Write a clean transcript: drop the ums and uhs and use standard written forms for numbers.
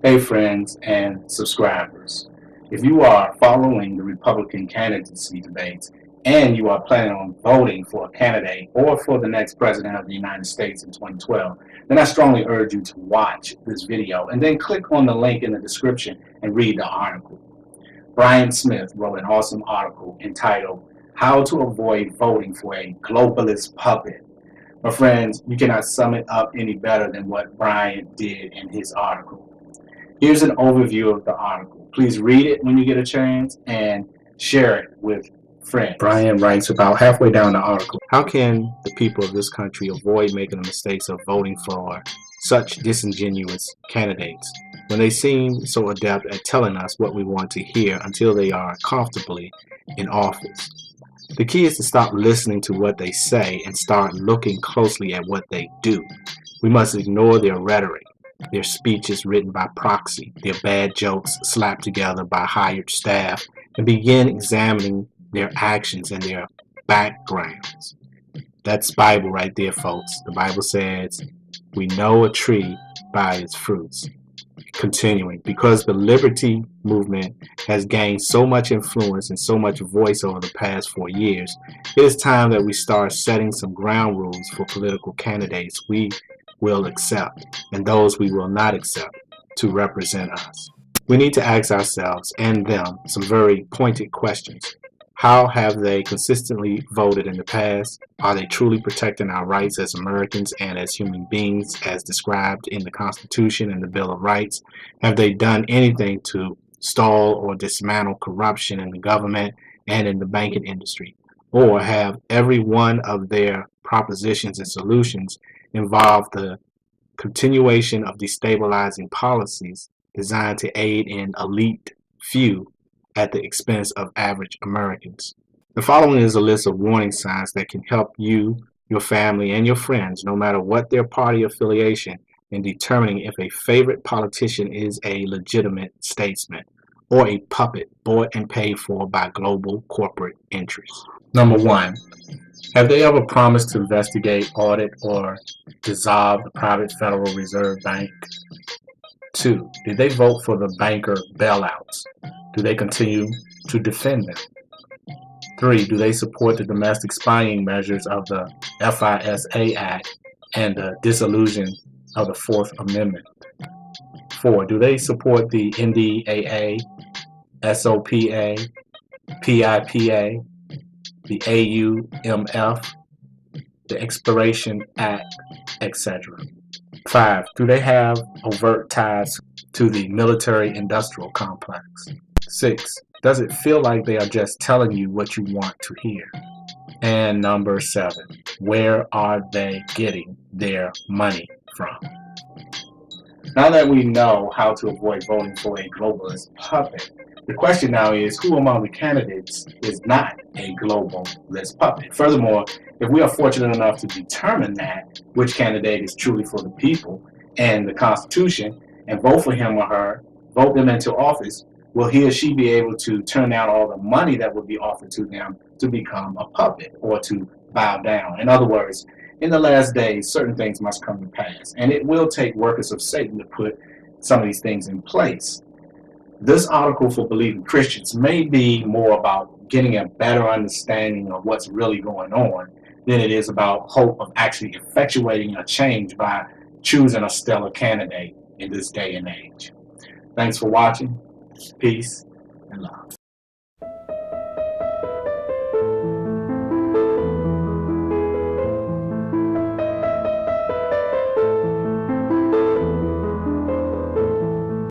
Hey friends and subscribers, if you are following the Republican candidacy debates and you are planning on voting for a candidate or for the next president of the United States in 2012, then I strongly urge you to watch this video and then click on the link in the description and read the article. Brian Smith wrote an awesome article entitled, "How to Avoid Voting for a Globalist Puppet." My friends, you cannot sum it up any better than what Brian did in his article. Here's an overview of the article. Please read it when you get a chance and share it with friends. Brian writes about halfway down the article, how can the people of this country avoid making the mistakes of voting for such disingenuous candidates when they seem so adept at telling us what we want to hear until they are comfortably in office? The key is to stop listening to what they say and start looking closely at what they do. We must ignore their rhetoric, their speeches written by proxy, their bad jokes slapped together by hired staff, and begin examining their actions and their backgrounds. That's Bible right there, folks. The Bible says, we know a tree by its fruits. Continuing, because the liberty movement has gained so much influence and so much voice over the past 4 years, it is time that we start setting some ground rules for political candidates we will accept and those we will not accept to represent us. We need to ask ourselves and them some very pointed questions. How have they consistently voted in the past? Are they truly protecting our rights as Americans and as human beings as described in the Constitution and the Bill of Rights? Have they done anything to stall or dismantle corruption in the government and in the banking industry? Or have every one of their propositions and solutions involve the continuation of destabilizing policies designed to aid an elite few at the expense of average Americans? The following is a list of warning signs that can help you, your family, and your friends, no matter what their party affiliation, in determining if a favorite politician is a legitimate statesman or a puppet bought and paid for by global corporate interests. Number 1. Have they ever promised to investigate, audit, or dissolve the private Federal Reserve Bank? 2. Did they vote for the banker bailouts? Do they continue to defend them? 3. Do they support the domestic spying measures of the FISA Act and the dissolution of the Fourth Amendment? 4. Do they support the NDAA, SOPA, PIPA, the AUMF, the Expiration Act, etc.? 5. Do they have overt ties to the military-industrial complex? 6. Does it feel like they are just telling you what you want to hear? And number 7. Where are they getting their money from? Now that we know how to avoid voting for a globalist puppet, the question now is, who among the candidates is not a globalist puppet? Furthermore, if we are fortunate enough to determine that which candidate is truly for the people and the Constitution and vote for him or her, vote them into office, will he or she be able to turn down all the money that will be offered to them to become a puppet or to bow down? In other words, in the last days, certain things must come to pass, and it will take workers of Satan to put some of these things in place. This article for believing Christians may be more about getting a better understanding of what's really going on than it is about hope of actually effectuating a change by choosing a stellar candidate in this day and age. Thanks for watching. Peace and love.